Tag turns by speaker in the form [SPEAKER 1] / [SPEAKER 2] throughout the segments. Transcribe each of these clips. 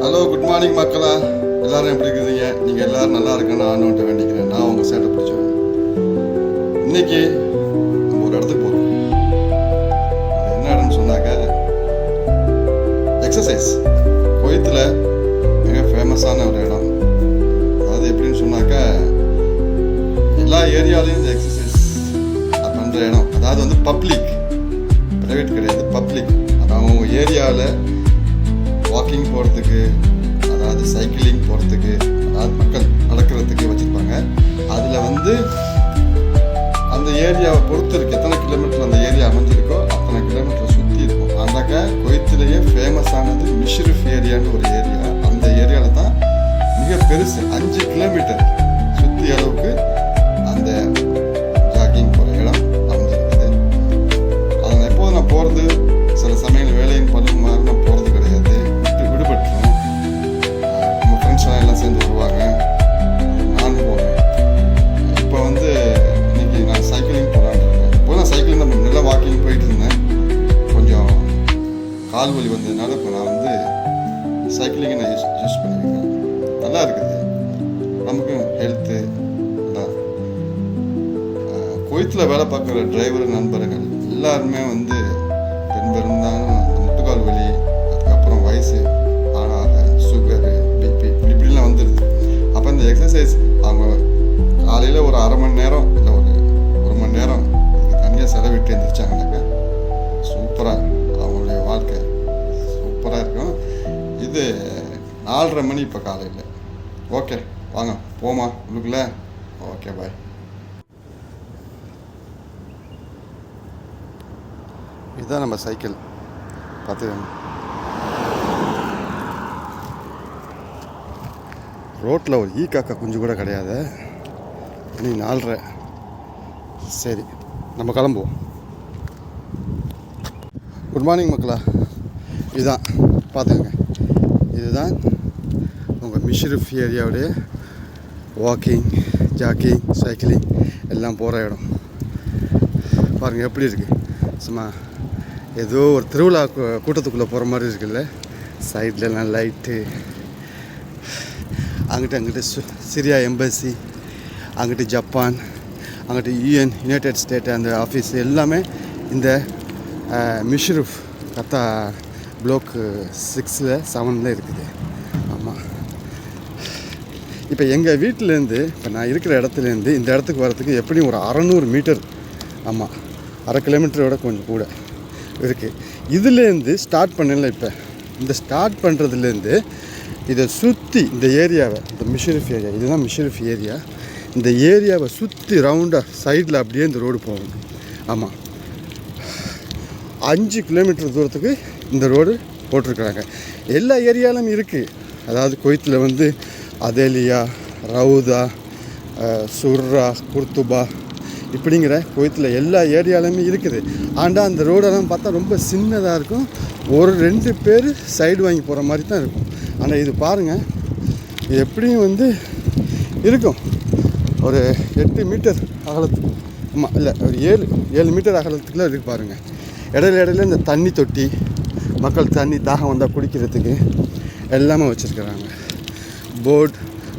[SPEAKER 1] Hello, good morning மக்களா. எல்லாரும் எப்படி இருக்கிறீங்க? நீங்கள் எல்லோரும் நல்லா இருக்குன்னு ஆண்டவன்ட்ட வேண்டிக்கிறேன். நான் உங்கள் சேட்டை பிடிச்சேன். இன்னைக்கு நம்ம ஒரு இடத்துக்கு போகிறோம். அது என்ன இடம்னு சொன்னாக்க எக்ஸசைஸ். குவைத்தில் மிக ஃபேமஸான ஒரு இடம். அதாவது எப்படின்னு சொன்னாக்க எல்லா ஏரியாலையும் இந்த எக்ஸசைஸ் பண்ணுற இடம். அதாவது வந்து பப்ளிக், ப்ரைவேட் கிடையாது, பப்ளிக். அவங்க ஏரியாவில் வாக்கிங் போகிறதுக்கு, அதாவது சைக்கிளிங் போகிறதுக்கு, அதாவது மக்கள் நடக்கிறதுக்கு வச்சுருப்பாங்க. அதில் வந்து அந்த ஏரியாவை பொறுத்து இருக்குது. எத்தனை கிலோமீட்டர் அந்த ஏரியா அமைஞ்சிருக்கோ அத்தனை கிலோமீட்டர் சுற்றி இருக்கும். அந்தாக்க குவைத்திலேயே ஃபேமஸானது மிஷ்ரிஃப் ஏரியான்னு ஒரு ஏரியா. அந்த ஏரியாவில் தான் மிக பெருசு, 5 கிலோமீட்டர் சுற்றி அளவுக்கு அந்த ஜாக்கிங் போகிற இடம் அமைஞ்சிருக்குது. அதில் எப்போது நான் போகிறது, சில சமயம் வேலையின் பல்லு மாதிரி நான் போகிறது கிடையாது, விடுபட்டுரும். நம்ம ஃப்ரெண்ட்ஸ் எல்லாம் சேர்ந்து வருவாங்க, நானும் போவேன். இப்போ வந்து இன்னைக்கு நான் சைக்கிளிங் போகலான்னு இருக்கேன். இப்போ நான் சைக்கிளிங் தான் நல்லா வாக்கிங் போயிட்டு இருந்தேன். கொஞ்சம் கால் வலி வந்ததுனால இப்போ நான் வந்து சைக்கிளிங்கை நான் யூஸ் பண்ணியிருக்கேன். நல்லா இருக்குது, நமக்கும் ஹெல்த்து. குவைத்தில் வேலை பார்க்குற டிரைவர் நண்பர்கள் எல்லாருமே வந்து பெரும்பாலும் முட்டுக்கால் வலி, அதுக்கப்புறம் வயசு ஆனாக சுகரு, பிபி இப்படிலாம் வந்துடுது. அப்போ இந்த எக்ஸசைஸ் அவங்க காலையில் ஒரு அரை மணி நேரம் இல்லை ஒரு மணி நேரம் இதுக்கு தனியாக செலவிட்டு எழுந்திரிச்சாங்கன்னாக்க சூப்பராக அவங்களுடைய வாழ்க்கை சூப்பராக இருக்கும். இது 4:30 மணி இப்போ காலையில். ஓகே, வாங்க போமா உள்ளுக்குள்ள. ஓகே, பாய். இதுதான் நம்ம சைக்கிள். பார்த்துக்கோங்க, ரோட்டில் ஒரு காக்கா குஞ்சு கூட கிடையாது. நீ 4:30. சரி, நம்ம கிளம்புவோம். குட் மார்னிங் மக்களா. இதுதான் பார்த்துக்கோங்க, இதுதான் உங்கள் மிஷ்ரிஃப் ஏரியாவுடைய வாக்கிங், ஜாக்கிங், சைக்கிளிங் எல்லாம் போகிற இடம். பாருங்கள் எப்படி இருக்குது. சும்மா ஏதோ ஒரு திருவிழா கூட்டத்துக்குள்ளே போகிற மாதிரி இருக்குல்ல. சைட்லலாம் லைட்டு, அங்கிட்டு சிரியா எம்பசி, அங்கிட்டு ஜப்பான், அங்கிட்டு யுனைடெட் ஸ்டேட் அந்த ஆஃபீஸ் எல்லாமே இந்த மிஷ்ரிஃப் கத்தா ப்ளாக் 6ல் 7ல் இருக்குது. ஆமாம், இப்போ எங்கள் வீட்டிலேருந்து, இப்போ நான் இருக்கிற இடத்துலேருந்து இந்த இடத்துக்கு வரத்துக்கு எப்படியும் ஒரு 600 மீட்டர். ஆமாம், 1/2 கிலோமீட்டரோட கொஞ்சம் கூட இருக்குது. இதுலேருந்து ஸ்டார்ட் பண்ணல. இப்போ இந்த ஸ்டார்ட் பண்ணுறதுலேருந்து இதை சுற்றி இந்த ஏரியாவை, இந்த மிஷ்ரிஃப் ஏரியா, இதுதான் மிஷ்ரிஃப் ஏரியா. இந்த ஏரியாவை சுற்றி ரவுண்டாக சைடில் அப்படியே இந்த ரோடு போகும். ஆமாம், 5 கிலோமீட்டர் தூரத்துக்கு இந்த ரோடு போட்டிருக்கிறாங்க. எல்லா ஏரியாலும் இருக்குது. அதாவது குவைத்தில் வந்து அதேலியா, ரவுதா, சுர்ரா, குர்துபா இப்படிங்கிற குவைத்தில் எல்லா ஏரியாலுமே இருக்குது. ஆனால் அந்த ரோடெல்லாம் பார்த்தா ரொம்ப சின்னதாக இருக்கும். ஒரு 2 பேர் சைடு வாங்கி போகிற மாதிரி தான் இருக்கும். ஆனால் இது பாருங்கள், இது எப்படியும் வந்து இருக்கும் ஒரு 8 மீட்டர் அகலத்துக்கு. ஆமாம், இல்லை ஒரு 7 மீட்டர் அகலத்துக்குலாம் இருக்குது பாருங்கள். இடையில இந்த தண்ணி தொட்டி, மக்கள் தண்ணி தாகம் வந்தால் குடிக்கிறதுக்கு எல்லாமே வச்சுருக்குறாங்க. போர்டு,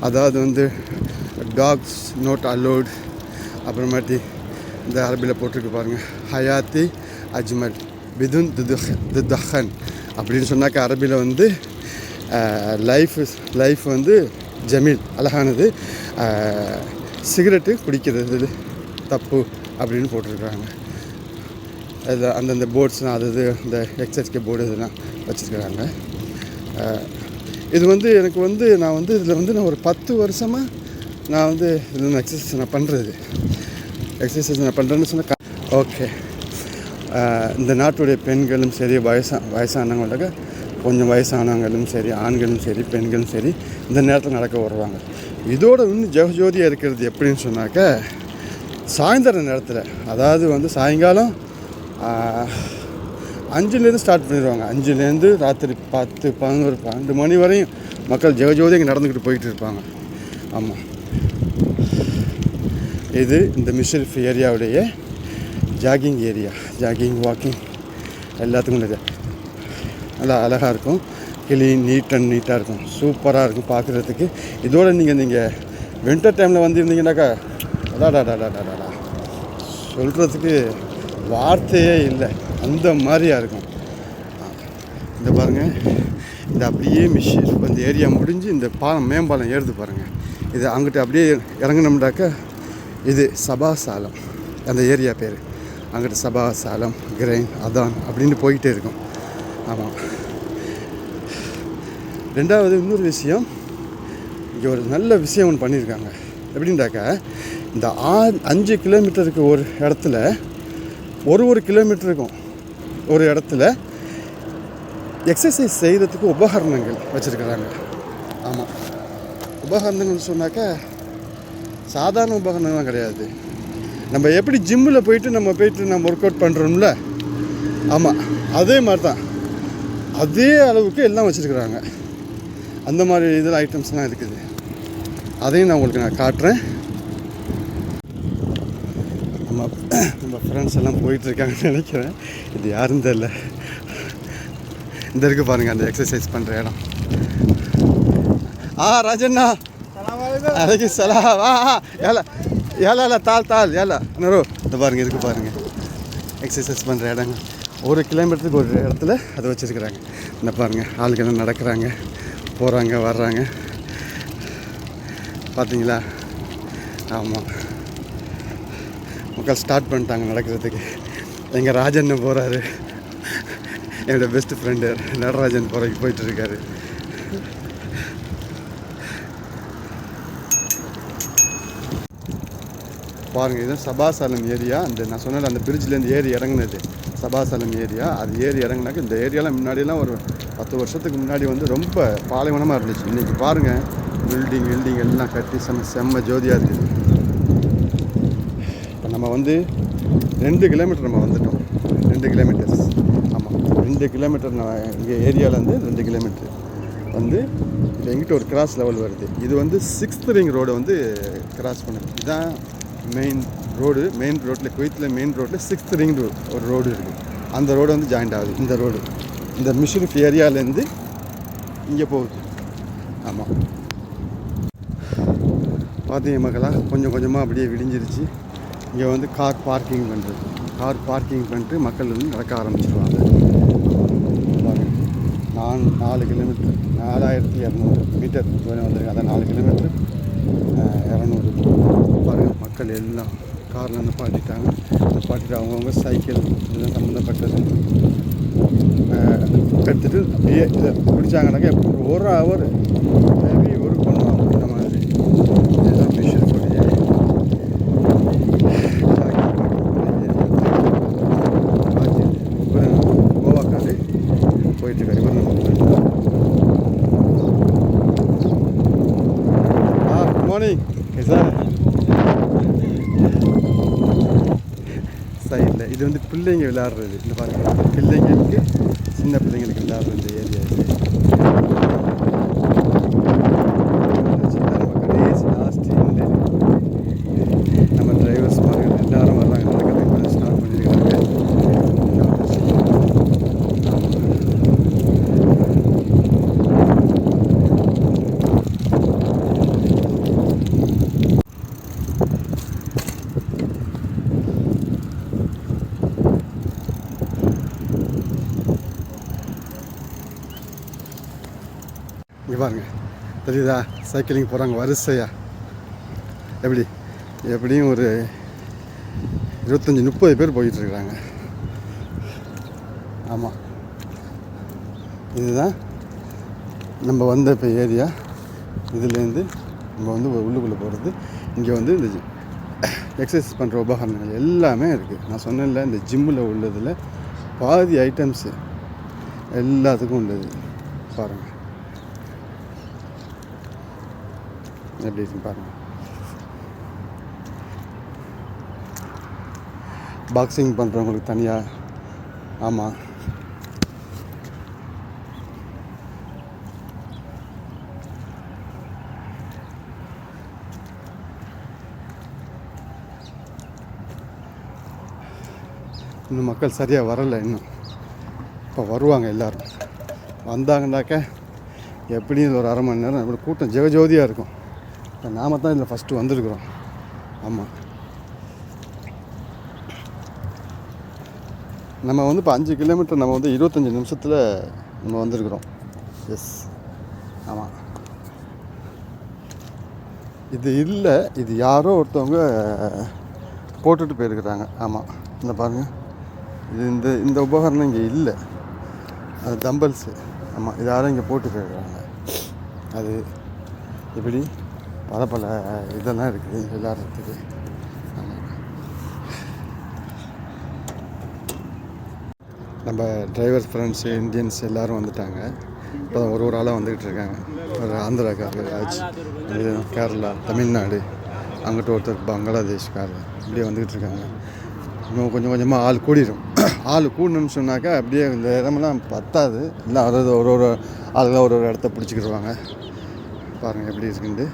[SPEAKER 1] அதாவது வந்து டாக்ஸ் நாட் அலோட். அப்புறமாட்டி இந்த அரபியில் போட்டிருக்கு பாருங்கள், ஹயாத்தி அஜ்மல் பிதுன் துதஹன் அப்படின்னு சொன்னாக்க அரபியில் வந்து லைஃப் வந்து ஜமீல், அழகானது, சிகரெட்டு குடிக்கிறது தப்பு அப்படின்னு போட்டிருக்கிறாங்க. அதில் அந்தந்த போர்ட்ஸ்லாம் அது இந்த எக்ஸசைஸ்க்கு போர்டு இதெல்லாம் வச்சுருக்கிறாங்க. இது வந்து எனக்கு வந்து நான் வந்து இதில் வந்து நான் ஒரு 10 வருஷமாக நான் வந்து இதில் எக்ஸசைஸ் நான் பண்ணுறேன்னு சொன்னால் ஓகே. இந்த நாட்டுடைய பெண்களும் சரி, வயசானவங்கள்ட்ட கொஞ்சம் வயசானவங்களும் சரி, ஆண்களும் சரி, பெண்களும் சரி இந்த நேரத்தில் நடக்க வருவாங்க. இதோட இன்னும் ஜெகஜோதியாக இருக்கிறது எப்படின்னு சொன்னாக்க சாயந்தர நேரத்தில், அதாவது வந்து சாயங்காலம் 5லேருந்து ஸ்டார்ட் பண்ணிடுவாங்க. 5லேருந்து ராத்திரி 10, 11, 12 மணி வரையும் மக்கள் ஜெகஜோதி இங்கே நடந்துக்கிட்டு போயிட்டு இருப்பாங்க. ஆமாம், இது இந்த மிஷ்ரிஃப் ஏரியாவுடைய ஜாகிங் ஏரியா. ஜாகிங், வாக்கிங் எல்லாத்துக்கும் உள்ளது. நல்லா அழகாக இருக்கும். க்ளீன் நீட்டாக இருக்கும். சூப்பராக இருக்கும் பார்க்குறதுக்கு. இதோடு நீங்கள் வின்டர் டைமில் வந்திருந்தீங்கன்னாக்கா அடாடாடாடாடாடா சொல்கிறதுக்கு வார்த்தையே இல்லை, அந்த மாதிரியாக இருக்கும். இந்த பாருங்கள், இந்த அப்படியே மிஷின் இப்போ இந்த ஏரியா முடிஞ்சு இந்த மேம்பாலம் ஏறுது பாருங்கள். இது அங்கிட்ட அப்படியே இறங்கினோம்னாக்கா இது சபாசாலம், அந்த ஏரியா பேர். அங்கிட்ட சபாசாலம், கிரைன், அதான் அப்படின்னு போய்கிட்டே இருக்கும். ஆமாம். ரெண்டாவது இன்னொரு விஷயம், இங்கே ஒரு நல்ல விஷயம் ஒன்று பண்ணியிருக்காங்க. எப்படின்னாக்கா இந்த 5 கிலோமீட்டருக்கு ஒரு இடத்துல ஒரு கிலோமீட்டருக்கும் ஒரு இடத்துல எக்ஸசைஸ் செய்கிறதுக்கு உபகரணங்கள் வச்சுருக்கிறாங்க. ஆமாம், உபகரணங்கள் சொன்னாக்கா சாதாரண உபகரணம்லாம் கிடையாது. நம்ம எப்படி ஜிம்மில் போயிட்டு நம்ம ஒர்க் அவுட் பண்ணுறோம்ல, ஆமாம் அதே மாதிரி தான், அதே அளவுக்கு எல்லாம் வச்சுருக்குறாங்க. அந்த மாதிரி இதில் ஐட்டம்ஸ்லாம் இருக்குது. அதையும் நான் உங்களுக்கு காட்டுறேன். நம்ம ஃப்ரெண்ட்ஸ் எல்லாம் போயிட்டுருக்காங்கன்னு நினைக்கிறேன். இது யாரும் தெரியல. இந்த இருக்கு பாருங்கள் அந்த எக்ஸசைஸ் பண்ணுற இடம். ராஜண்ணா அலைக்கு சலாம். ஏலா தால் ஏலா நரோ. இந்த பாருங்கள் இருக்கு பாருங்கள் எக்ஸசைஸ் பண்ணுற இடங்க. 1 கிலோமீட்டருக்கு ஒரு இடத்துல அதை வச்சுருக்குறாங்க. இந்த பாருங்கள் ஆளுக்கெல்லாம் நடக்கிறாங்க, போகிறாங்க, வர்றாங்க. பார்த்தீங்களா? ஆமாம், மக்கள் ஸ்டார்ட் பண்ணிட்டாங்க நடக்கிறதுக்கு. எங்கள் ராஜண்ண போகிறாரு, என்னோடய பெஸ்ட் ஃப்ரெண்டு நடராஜன் போயிட்டுருக்காரு. பாருங்கள், இதுதான் சபாசாலம் ஏரியா. அந்த நான் சொன்னேன் அந்த பிரிட்ஜிலேருந்து ஏறி இறங்குனது சபாசாலம் ஏரியா. அது ஏறி இறங்குனாக்க இந்த ஏரியாலாம் முன்னாடியெல்லாம் ஒரு 10 வருஷத்துக்கு முன்னாடி வந்து ரொம்ப பாலைவனமாக இருந்துச்சு. இன்றைக்கி பாருங்கள் பில்டிங் எல்லாம் கட்டி செம்ம ஜோதியாக இருக்குது. இப்போ நம்ம வந்து 2 கிலோமீட்டர் நம்ம வந்துட்டோம். 2 கிலோமீட்டர்ஸ். ஆமாம், 2 கிலோமீட்டர். நான் இங்கே ஏரியாவிலேருந்து 2 கிலோமீட்டர் வந்து இப்போ எங்கிட்ட ஒரு கிராஸ் லெவல் வருது. இது வந்து 6th ரிங் ரோடை வந்து கிராஸ் பண்ணுது. இதுதான் மெயின் ரோட்டில் குவைத்தில் மெயின் ரோட்டில் 6th ரிங் ஒரு ரோடு இருக்குது. அந்த ரோடு வந்து ஜாயிண்ட் ஆகுது. இந்த ரோடு இந்த மிஷிரிஃப் ஏரியாவிலேருந்து இங்கே போகுது. ஆமாம், பார்த்தீங்க மக்களாக கொஞ்சம் கொஞ்சமாக அப்படியே விடிஞ்சிருச்சு. இங்கே வந்து கார் பார்க்கிங் பண்ணிட்டு மக்கள் வந்து நடக்க ஆரம்பிச்சிருவாங்க. நான் 4 கிலோமீட்டர் 4200 மீட்டர் தூரம் வந்துருக்கு. அதான் 4 கிலோமீட்டர் 200. பாருங்கள் மக்கள் எல்லாம் காரில் நிப்பாட்டிட்டு அவங்கவுங்க சைக்கிள் இதெல்லாம் சம்மந்தப்பட்டது எடுத்துகிட்டு அப்படியே இதை பிடிச்சாங்கனாக்கா எப்படி 1 ஹவர் மேபி ஒர்க் பண்ணுவாங்க. இந்த மாதிரி இதுதான் மிஷின் கூடிய கோவாக்காரு போயிட்டுருக்காரு. இவர் குட் மார்னிங் சார். சைடில் இது வந்து பிள்ளைங்க விளையாடுறது. இந்த பாருங்கள், பிள்ளைங்களுக்கு சின்ன பிள்ளைங்களுக்கு விளையாடுற இந்த ஏரியா இது. நம்ம கடைசி லாஸ்ட் நம்ம டிரைவர்ஸ் பாருங்கள் எல்லாரும் வர்றாங்க, நடக்கிறதுக்கு ஸ்டார்ட் பண்ணியிருக்காங்க. இங்கே பாருங்கள் தெரியுதா, சைக்கிளிங் போகிறாங்க வரிசையாக. எப்படியும் ஒரு 25-30 பேர் போயிட்டுருக்குறாங்க. ஆமாம், இதுதான் நம்ம வந்த இப்போ ஏரியா. இதுலேருந்து நம்ம வந்து உள்ளுக்குள்ளே போகிறது. இங்கே வந்து இந்த எக்ஸசைஸ் பண்ணுற உபகரணங்கள் எல்லாமே இருக்குது. நான் சொன்னேன்ல, இந்த ஜிம்மில் உள்ளதில் பாதி ஐட்டம்ஸு எல்லாத்துக்கும் உள்ளது. பாருங்கள் எப்படி இருக்குன்னு பாருங்கள். பாக்ஸிங் பண்ணுறவங்களுக்கு தனியாக. ஆமாம், இன்னும் மக்கள் சரியாக வரலை. இன்னும் இப்போ வருவாங்க எல்லோரும். வந்தாங்கன்னாக்க எப்படியும் ஒரு அரை மணி நேரம் இப்படி கூட்டம் ஜெகஜோதியாக இருக்கும். இப்போ நாம தான் இதில் ஃபஸ்ட்டு வந்திருக்கிறோம். ஆமாம், நம்ம வந்து இப்போ 5 கிலோமீட்டர் நம்ம வந்து 25 நிமிஷத்தில் நம்ம வந்திருக்கிறோம். எஸ், ஆமாம். இது இல்லை, இது யாரோ ஒருத்தவங்க போட்டுட்டு போயிருக்கிறாங்க. ஆமாம், இந்த பாருங்கள், இது இந்த உபகரணம் இங்கே இல்லை, அது டம்பல்ஸு. ஆமாம், இது யாரும் இங்கே போட்டு போயிருக்கிறாங்க. அது இப்படி பல இதெல்லாம் இருக்குது விளையாடுறதுக்கு. ஆமாம், நம்ம டிரைவர் ஃப்ரெண்ட்ஸு இந்தியன்ஸ் எல்லோரும் வந்துட்டாங்க. இப்போ ஒரு ஆளாக வந்துக்கிட்டு இருக்காங்க. ஒரு ஆந்திராக்காரர், ராஜ், கேரளா, தமிழ்நாடு, அங்கிட்ட ஒருத்தர் பங்களாதேஷ்காரர், இப்படியே வந்துக்கிட்டு இருக்காங்க. இன்னும் கொஞ்சம் கொஞ்சமாக ஆள் கூடிடும். ஆள் கூடணும்னு சொன்னாக்கா அப்படியே இந்த இடமெல்லாம் பத்தாது. இல்லை, அதாவது ஒரு ஆளுலாம் ஒரு இடத்த பிடிச்சிக்கிடுவாங்க. பாருங்கள் எப்படி இருக்குன்ட்டு.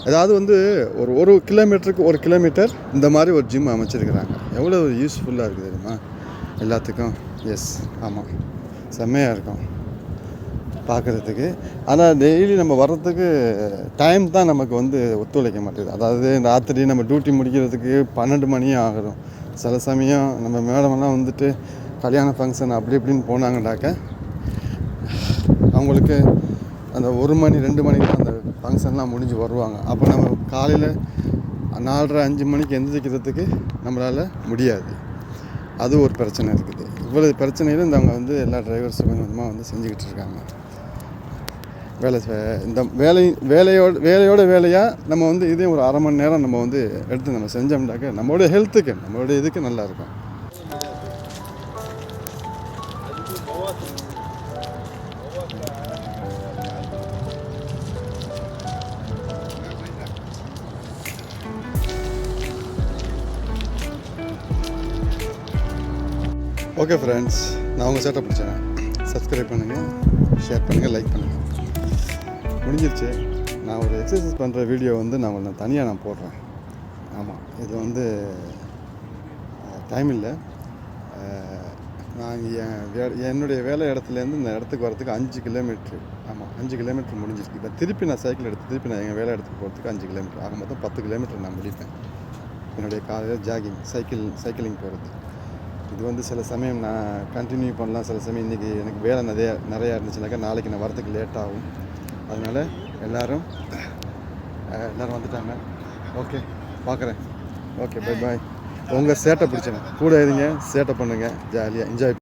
[SPEAKER 1] அதாவது வந்து ஒரு கிலோமீட்டருக்கு 1 கிலோமீட்டர் இந்த மாதிரி ஒரு ஜிம் அமைச்சிருக்கிறாங்க. எவ்வளோ யூஸ்ஃபுல்லாக இருக்குது தெரியுமா எல்லாத்துக்கும். எஸ், ஆமாம், செம்மையாக இருக்கும் பார்க்குறதுக்கு. ஆனால் டெய்லி நம்ம வர்றதுக்கு டைம் தான் நமக்கு வந்து ஒத்துழைக்க மாட்டேங்குது. அதாவது ராத்திரி நம்ம டியூட்டி முடிக்கிறதுக்கு 12 மணியும் ஆகிடும். சில சமயம் நம்ம மேடமெல்லாம் வந்துட்டு கல்யாண ஃபங்க்ஷன் அப்படி இப்படின்னு போனாங்கன்னாக்க அவங்களுக்கு அந்த 1 மணி 2 மணிக்கு தான் அந்த ஃபங்க்ஷன்லாம் முடிஞ்சு வருவாங்க. அப்போ நம்ம காலையில் 4:30-5 மணிக்கு எந்திரிக்கிறதுக்கு நம்மளால் முடியாது. அது ஒரு பிரச்சனை இருக்குது. இவ்வளோ பிரச்சனையில் இந்த அவங்க வந்து எல்லா டிரைவர்ஸும் கொஞ்சம் கொஞ்சமாக வந்து செஞ்சுக்கிட்டு இருக்காங்க. இந்த வேலையோட வேலையாக நம்ம வந்து இதே ஒரு அரை மணி நேரம் நம்ம வந்து எடுத்து நம்ம செஞ்சோம்னாக்க நம்மளுடைய ஹெல்த்துக்கு, நம்மளுடைய இதுக்கு நல்லாயிருக்கும். ஓகே ஃப்ரெண்ட்ஸ், நான் உங்கள் சேட்டை பிடிச்சேன். சப்ஸ்கிரைப் பண்ணுங்கள், ஷேர் பண்ணுங்கள், லைக் பண்ணுங்கள். முடிஞ்சிருச்சு. நான் ஒரு எக்ஸசைஸ் பண்ணுற வீடியோ வந்து நான் தனியாக போடுறேன். ஆமாம், இது வந்து டைம் இல்லை. நான் என்னுடைய வேலை இடத்துலேருந்து இந்த இடத்துக்கு வரத்துக்கு 5 கிலோமீட்ரு. ஆமாம், 5 கிலோமீட்டர் முடிஞ்சிருக்கு. இப்போ திருப்பி நான் சைக்கிள் எடுத்து திருப்பி நான் எங்கள் வேலை இடத்துக்கு போகிறதுக்கு 5 கிலோமீட்டர் ஆக மொத்தம் 10 கிலோமீட்டர் நான் முடிப்பேன். என்னுடைய காலையில் ஜாகிங் சைக்கிளிங் போகிறது. இது வந்து சில சமயம் நான் கண்டினியூ பண்ணலாம். சில சமயம் இன்றைக்கி எனக்கு வேலை நிறையா இருந்துச்சுனாக்கா நாளைக்கு நான் வரத்துக்கு லேட் ஆகும். அதனால் எல்லோரும் வந்துட்டாங்க. ஓகே, பார்க்குறேன். Okay, bye bye. உங்கள் சேட்டை பிடிச்சேன் கூட இருங்க, சேட்டை பண்ணுங்கள், ஜாலியாக என்ஜாய்